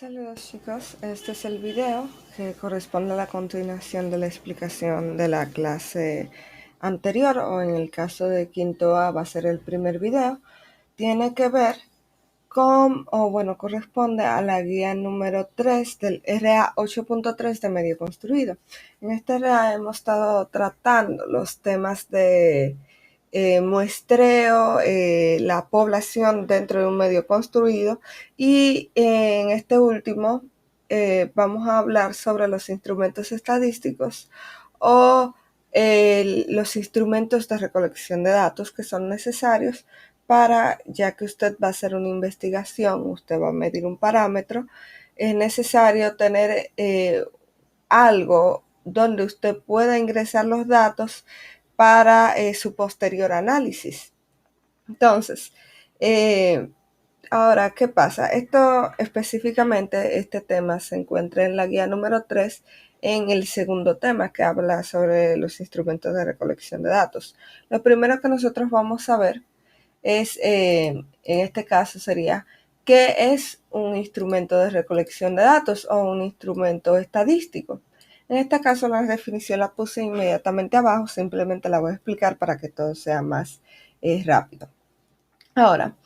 Saludos chicos, este es el video que corresponde a la continuación de la explicación de la clase anterior, o en el caso de quinto A va a ser el primer video. Tiene que ver con, corresponde a la guía número 3 del RA 8.3 de medio construido. En este RA hemos estado tratando los temas de muestreo, la población dentro de un medio construido, y en este último vamos a hablar sobre los instrumentos estadísticos o los instrumentos de recolección de datos que son necesarios para, ya que usted va a hacer una investigación, usted va a medir un parámetro, es necesario tener algo donde usted pueda ingresar los datos para su posterior análisis. Entonces, ahora, ¿qué pasa? Esto específicamente, este tema se encuentra en la guía número 3, en el segundo tema que habla sobre los instrumentos de recolección de datos. Lo primero que nosotros vamos a ver es, en este caso sería, ¿qué es un instrumento de recolección de datos o un instrumento estadístico? En este caso la definición la puse inmediatamente abajo, simplemente la voy a explicar para que todo sea más rápido. Ahora,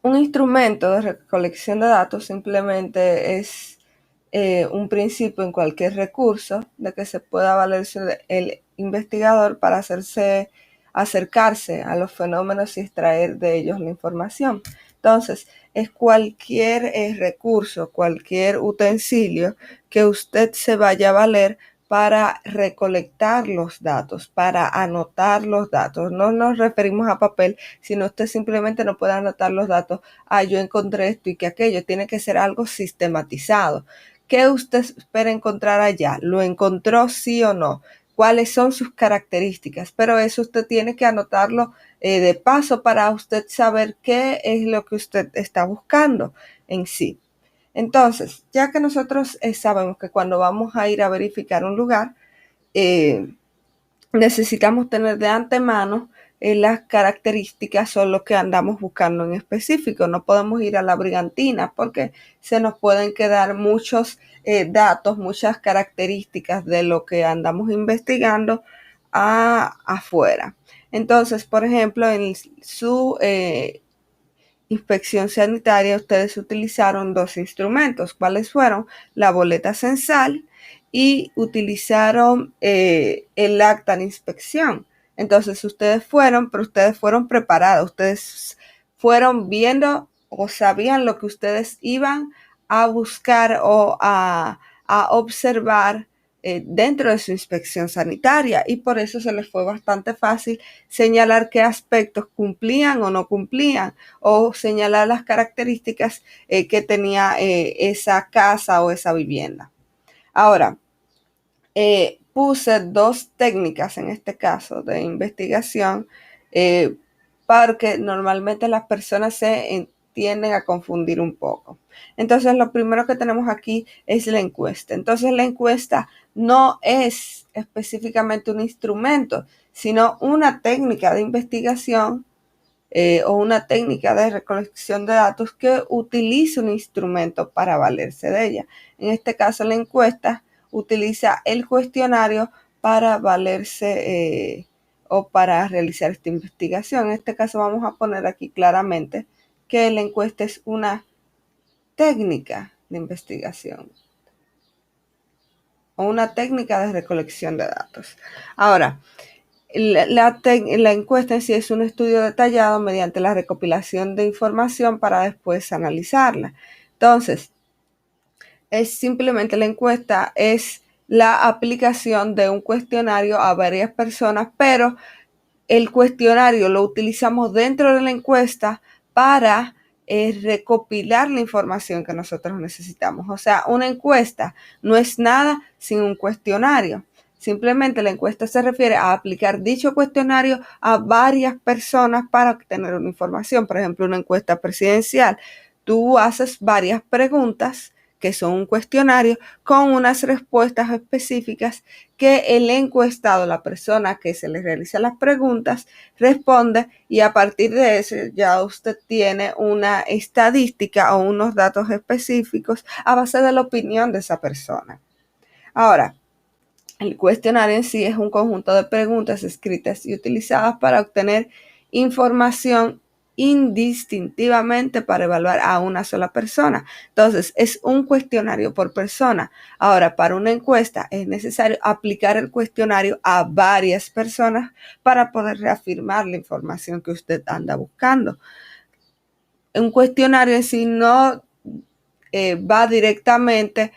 un instrumento de recolección de datos simplemente es un principio en cualquier recurso de que se pueda valerse el investigador para acercarse a los fenómenos y extraer de ellos la información. Entonces, es cualquier recurso, cualquier utensilio que usted se vaya a valer para recolectar los datos, para anotar los datos. No nos referimos a papel, sino usted simplemente no puede anotar los datos. Yo encontré esto y que aquello. Tiene que ser algo sistematizado. ¿Qué usted espera encontrar allá? ¿Lo encontró sí o no? ¿Cuáles son sus características? Pero eso usted tiene que anotarlo de paso para usted saber qué es lo que usted está buscando en sí. Entonces, ya que nosotros sabemos que cuando vamos a ir a verificar un lugar, necesitamos tener de antemano las características o lo que andamos buscando en específico. No podemos ir a la brigantina porque se nos pueden quedar muchos datos, muchas características de lo que andamos investigando afuera. Entonces, por ejemplo, en su inspección sanitaria ustedes utilizaron dos instrumentos. ¿Cuáles fueron? La boleta censal, y utilizaron el acta de inspección. Entonces ustedes fueron, pero ustedes fueron preparados, ustedes fueron viendo o sabían lo que ustedes iban a buscar o a observar dentro de su inspección sanitaria, y por eso se les fue bastante fácil señalar qué aspectos cumplían o no cumplían, o señalar las características que tenía esa casa o esa vivienda. Ahora, puse dos técnicas en este caso de investigación porque normalmente las personas se tienden a confundir un poco. Entonces, lo primero que tenemos aquí es la encuesta. Entonces, la encuesta no es específicamente un instrumento, sino una técnica de investigación o una técnica de recolección de datos que utiliza un instrumento para valerse de ella. En este caso, la encuesta utiliza el cuestionario para valerse o para realizar esta investigación. En este caso vamos a poner aquí claramente que la encuesta es una técnica de investigación o una técnica de recolección de datos. Ahora, la encuesta en sí es un estudio detallado mediante la recopilación de información para después analizarla. Entonces, es simplemente la encuesta, es la aplicación de un cuestionario a varias personas, pero el cuestionario lo utilizamos dentro de la encuesta para recopilar la información que nosotros necesitamos. O sea, una encuesta no es nada sin un cuestionario. Simplemente la encuesta se refiere a aplicar dicho cuestionario a varias personas para obtener una información. Por ejemplo, una encuesta presidencial. Tú haces varias preguntas que son un cuestionario con unas respuestas específicas que el encuestado, la persona que se le realiza las preguntas, responde, y a partir de eso ya usted tiene una estadística o unos datos específicos a base de la opinión de esa persona. Ahora, el cuestionario en sí es un conjunto de preguntas escritas y utilizadas para obtener información indistintivamente para evaluar a una sola persona. Entonces, es un cuestionario por persona. Ahora, para una encuesta es necesario aplicar el cuestionario a varias personas para poder reafirmar la información que usted anda buscando. Un cuestionario en sí no va directamente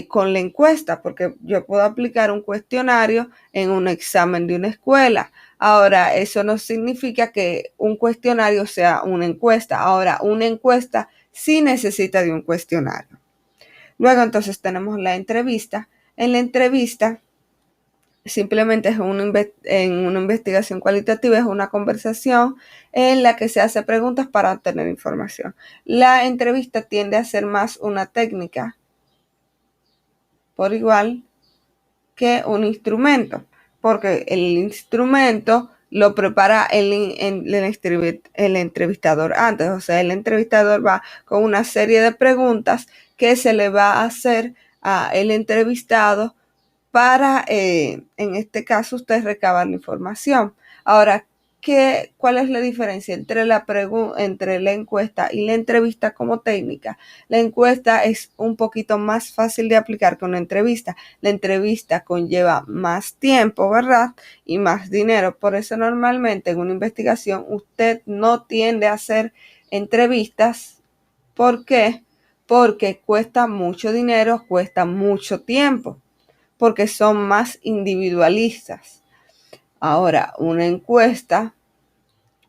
con la encuesta, porque yo puedo aplicar un cuestionario en un examen de una escuela. Ahora, eso no significa que un cuestionario sea una encuesta. Ahora, una encuesta sí necesita de un cuestionario. Luego, entonces, tenemos la entrevista. En la entrevista, simplemente es en una investigación cualitativa, es una conversación en la que se hace preguntas para obtener información. La entrevista tiende a ser más una técnica por igual que un instrumento, porque el instrumento lo prepara el entrevistador antes. O sea, el entrevistador va con una serie de preguntas que se le va a hacer al entrevistado para, en este caso, usted recabar la información. Ahora, ¿cuál es la diferencia entre entre la encuesta y la entrevista como técnica? La encuesta es un poquito más fácil de aplicar que una entrevista. La entrevista conlleva más tiempo, ¿verdad? Y más dinero. Por eso normalmente en una investigación usted no tiende a hacer entrevistas. ¿Por qué? Porque cuesta mucho dinero, cuesta mucho tiempo, porque son más individualistas. Ahora, una encuesta,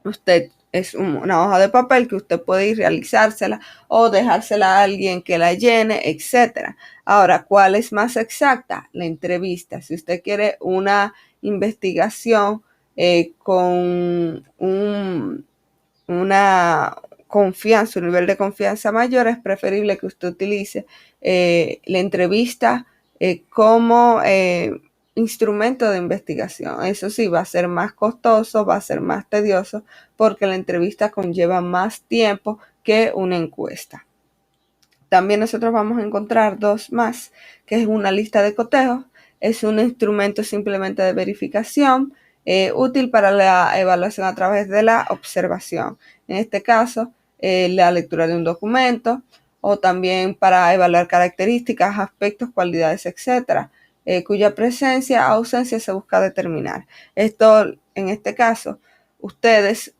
usted es una hoja de papel que usted puede ir realizársela o dejársela a alguien que la llene, etc. Ahora, ¿cuál es más exacta? La entrevista. Si usted quiere una investigación con una confianza, un nivel de confianza mayor, es preferible que usted utilice la entrevista como instrumento de investigación. Eso sí, va a ser más costoso, va a ser más tedioso, porque la entrevista conlleva más tiempo que una encuesta. También nosotros vamos a encontrar dos más, que es una lista de cotejos. Es un instrumento simplemente de verificación, útil para la evaluación a través de la observación. En este caso, la lectura de un documento, o también para evaluar características, aspectos, cualidades, etc., cuya presencia o ausencia se busca determinar. Esto, en este caso, ustedes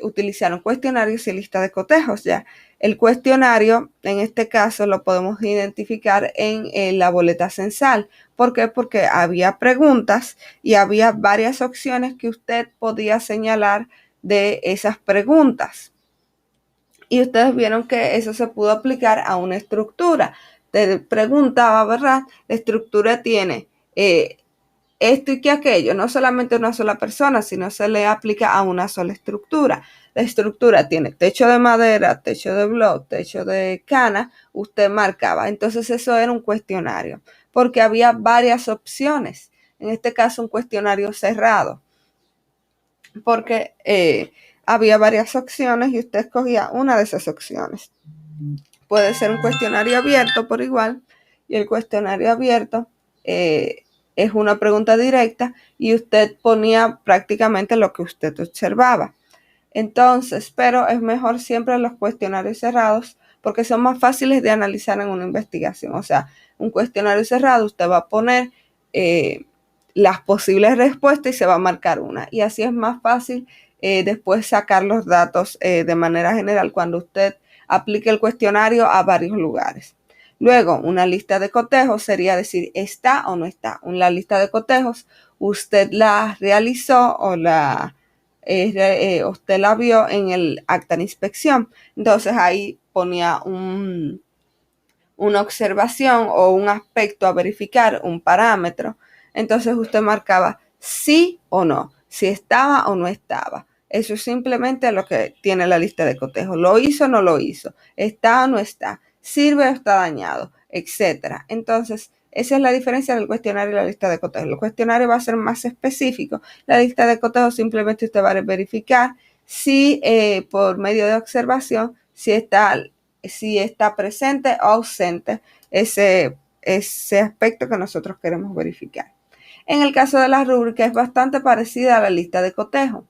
utilizaron cuestionarios y lista de cotejos ya. El cuestionario, en este caso, lo podemos identificar en la boleta censal. ¿Por qué? Porque había preguntas y había varias opciones que usted podía señalar de esas preguntas. Y ustedes vieron que eso se pudo aplicar a una estructura. Te preguntaba, ¿verdad? La estructura tiene esto y que aquello, no solamente una sola persona, sino se le aplica a una sola estructura. La estructura tiene techo de madera, techo de bloc, techo de cana, usted marcaba. Entonces eso era un cuestionario, porque había varias opciones. En este caso, un cuestionario cerrado, porque había varias opciones y usted escogía una de esas opciones. Puede ser un cuestionario abierto por igual, y el cuestionario abierto es una pregunta directa y usted ponía prácticamente lo que usted observaba. Entonces, pero es mejor siempre los cuestionarios cerrados porque son más fáciles de analizar en una investigación. O sea, un cuestionario cerrado, usted va a poner las posibles respuestas y se va a marcar una. Y así es más fácil después sacar los datos de manera general cuando usted aplique el cuestionario a varios lugares. Luego, una lista de cotejos sería decir, ¿está o no está? Una lista de cotejos, usted la realizó o usted la vio en el acta de inspección. Entonces ahí ponía una observación o un aspecto a verificar, un parámetro. Entonces usted marcaba sí o no, si estaba o no estaba. Eso es simplemente lo que tiene la lista de cotejo. ¿Lo hizo o no lo hizo? ¿Está o no está? ¿Sirve o está dañado? etcétera. Entonces, esa es la diferencia del cuestionario y la lista de cotejo. El cuestionario va a ser más específico. La lista de cotejo simplemente usted va a verificar si por medio de observación, si está presente o ausente ese aspecto que nosotros queremos verificar. En el caso de la rúbrica es bastante parecida a la lista de cotejo.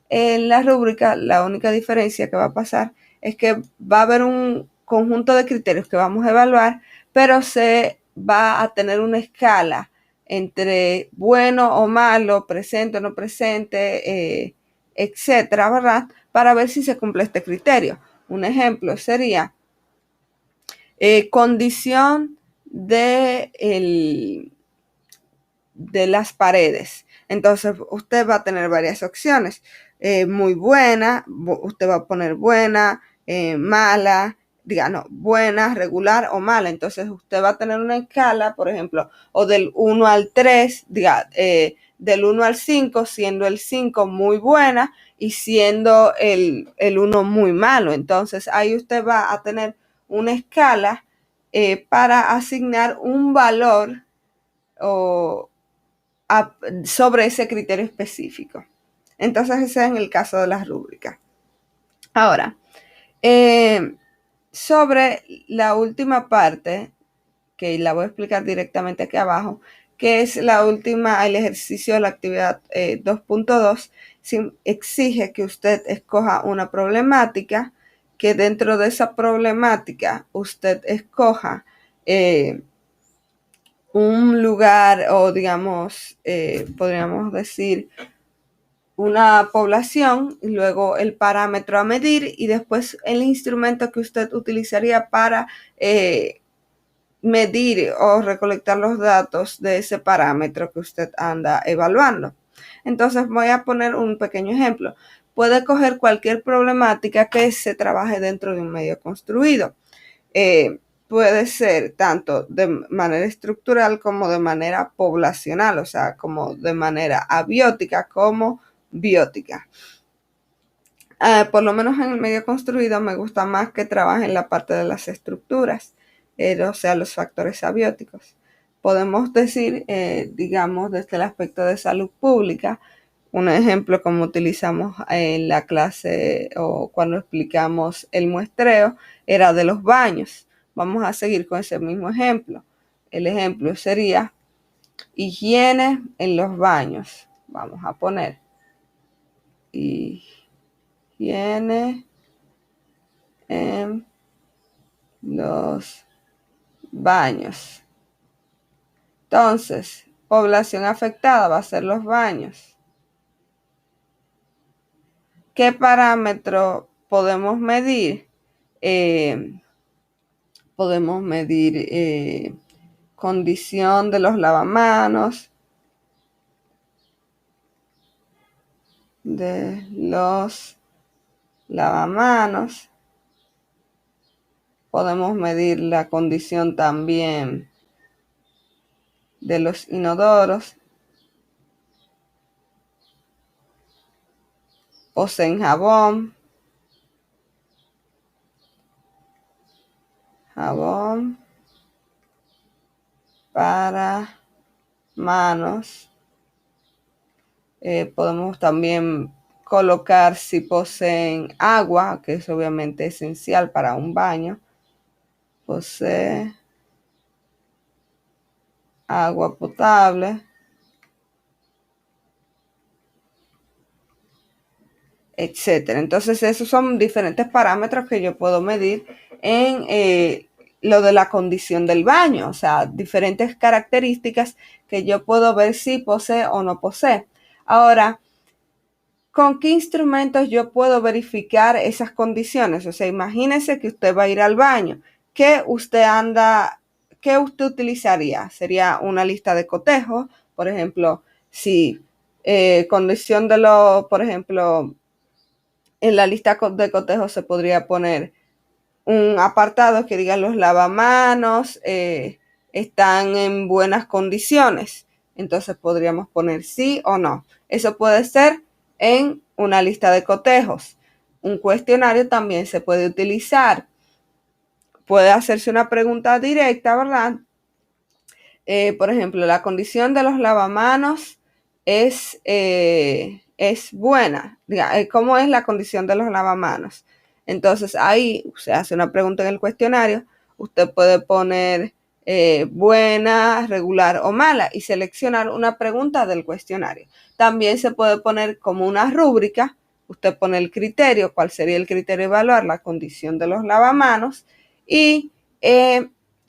En la rúbrica, la única diferencia que va a pasar es que va a haber un conjunto de criterios que vamos a evaluar, pero se va a tener una escala entre bueno o malo, presente o no presente, etcétera, ¿verdad? Para ver si se cumple este criterio. Un ejemplo sería condición de las paredes. Entonces usted va a tener varias opciones. Muy buena, usted va a poner buena, mala, buena, regular o mala. Entonces usted va a tener una escala, por ejemplo, o del 1 al 3, del 1 al 5, siendo el 5 muy buena y siendo el 1 muy malo. Entonces ahí usted va a tener una escala para asignar un valor sobre ese criterio específico. Entonces ese es en el caso de las rúbricas. Ahora, sobre la última parte, que la voy a explicar directamente aquí abajo, que es la última, el ejercicio de la actividad 2.2, exige que usted escoja una problemática, que dentro de esa problemática usted escoja un lugar o digamos, podríamos decir, una población y luego el parámetro a medir y después el instrumento que usted utilizaría para medir o recolectar los datos de ese parámetro que usted anda evaluando. Entonces voy a poner un pequeño ejemplo. Puede coger cualquier problemática que se trabaje dentro de un medio construido. Puede ser tanto de manera estructural como de manera poblacional, o sea, como de manera abiótica como biótica. Por lo menos en el medio construido me gusta más que trabaje en la parte de las estructuras, o sea, los factores abióticos. Podemos decir, digamos, desde el aspecto de salud pública, un ejemplo como utilizamos en la clase o cuando explicamos el muestreo, era de los baños. Vamos a seguir con ese mismo ejemplo. El ejemplo sería higiene en los baños. Vamos a poner higiene en los baños. Entonces, población afectada va a ser los baños. ¿Qué parámetro podemos medir? Podemos medir condición de los lavamanos, podemos medir la condición también de los inodoros, poseen jabón para manos. Podemos también colocar si poseen agua, que es obviamente esencial para un baño. Posee agua potable, etcétera. Entonces esos son diferentes parámetros que yo puedo medir en lo de la condición del baño, o sea, diferentes características que yo puedo ver si posee o no posee. Ahora, ¿con qué instrumentos yo puedo verificar esas condiciones? O sea, imagínese que usted va a ir al baño. ¿Qué usted utilizaría? Sería una lista de cotejo, por ejemplo, si condición por ejemplo, en la lista de cotejo se podría poner un apartado que diga los lavamanos están en buenas condiciones. Entonces podríamos poner sí o no. Eso puede ser en una lista de cotejos. Un cuestionario también se puede utilizar puede hacerse una pregunta directa, ¿verdad? Por ejemplo, la condición de los lavamanos es buena. ¿Cómo es la condición de los lavamanos? Entonces ahí se hace una pregunta en el cuestionario. Usted puede poner buena, regular o mala y seleccionar una pregunta del cuestionario. También se puede poner como una rúbrica. Usted pone el criterio, cuál sería el criterio de evaluar la condición de los lavamanos y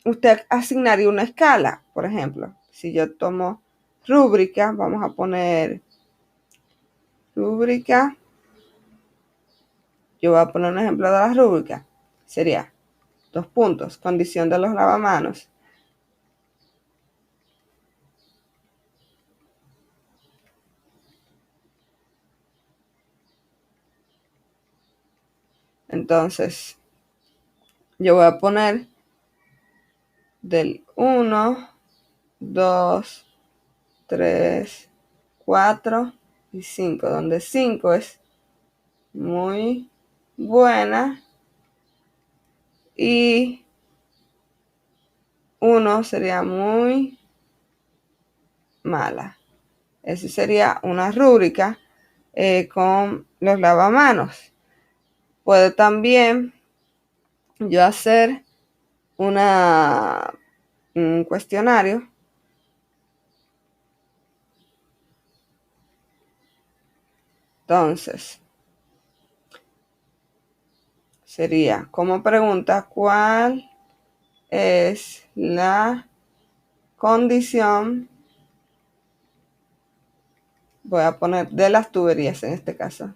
usted asignaría una escala. Por ejemplo, si yo tomo rúbrica, vamos a poner rúbrica. Yo voy a poner un ejemplo de la rúbrica. Sería 2 puntos, condición de los lavamanos. Entonces, yo voy a poner del 1, 2, 3, 4 y 5, donde 5 es muy buena y 1 sería muy mala. Esa sería una rúbrica con los lavamanos. Puedo también yo hacer un cuestionario. Entonces, sería como pregunta, ¿cuál es la condición? Voy a poner de las tuberías en este caso.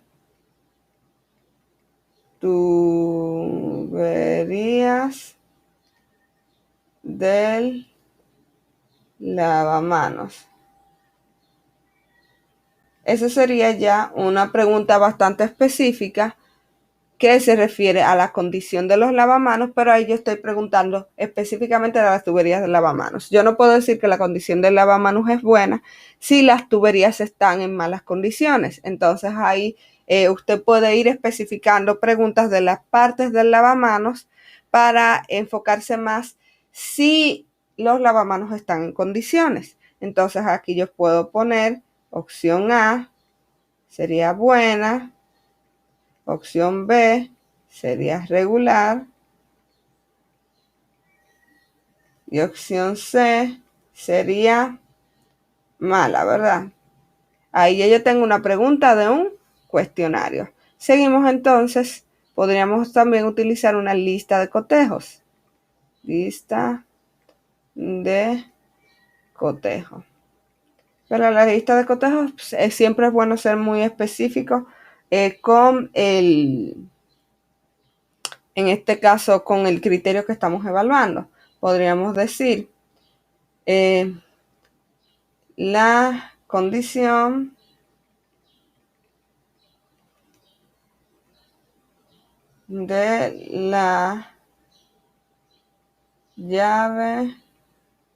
Tuberías del lavamanos. Esa sería ya una pregunta bastante específica que se refiere a la condición de los lavamanos, pero ahí yo estoy preguntando específicamente de las tuberías de lavamanos. Yo no puedo decir que la condición del lavamanos es buena si las tuberías están en malas condiciones. Entonces ahí usted puede ir especificando preguntas de las partes del lavamanos para enfocarse más si los lavamanos están en condiciones. Entonces aquí yo puedo poner opción A, sería buena. Opción B sería regular. Y opción C sería mala, ¿verdad? Ahí ya yo tengo una pregunta de un cuestionario. Seguimos entonces. Podríamos también utilizar una lista de cotejos. Lista de cotejos. Pero la lista de cotejos siempre es bueno ser muy específico con en este caso, con el criterio que estamos evaluando. Podríamos decir la condición de la llave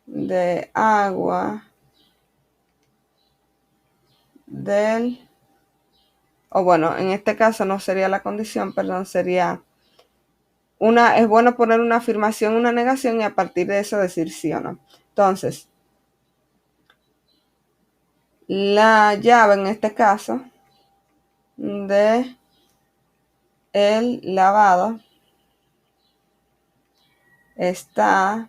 de agua bueno, en este caso no sería la condición, perdón, sería es bueno poner una afirmación, una negación y a partir de eso decir sí o no. Entonces, la llave en este caso de el lavado está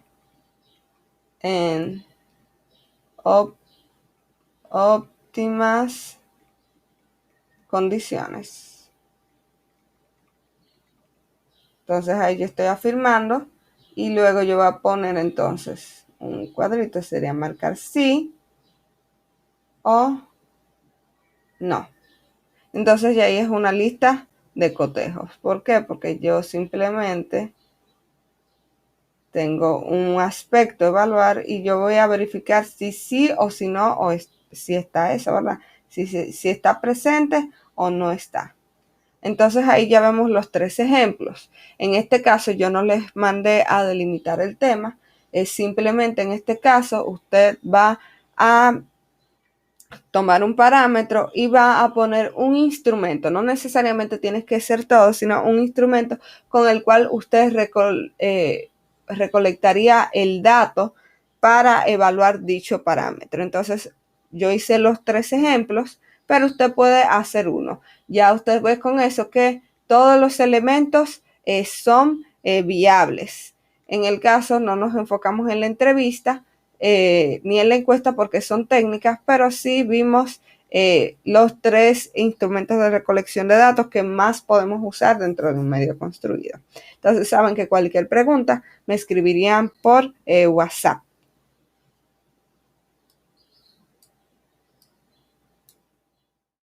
en óptimas condiciones. Entonces ahí yo estoy afirmando y luego yo voy a poner entonces un cuadrito, sería marcar sí o no. Entonces ya ahí es una lista de cotejos. ¿Por qué? Porque yo simplemente tengo un aspecto a evaluar y yo voy a verificar si sí o si no, o si está eso, ¿verdad? Si está presente o no está. Entonces ahí ya vemos los 3 ejemplos. En este caso yo no les mandé a delimitar el tema. Es simplemente en este caso usted va a tomar un parámetro y va a poner un instrumento. No necesariamente tienes que ser todo, sino un instrumento con el cual usted recolectaría el dato para evaluar dicho parámetro. Entonces, yo hice los 3 ejemplos, pero usted puede hacer uno. Ya usted ve con eso que todos los elementos son viables. En el caso, no nos enfocamos en la entrevista, ni en la encuesta porque son técnicas, pero sí vimos los 3 instrumentos de recolección de datos que más podemos usar dentro de un medio construido. Entonces saben que cualquier pregunta me escribirían por WhatsApp.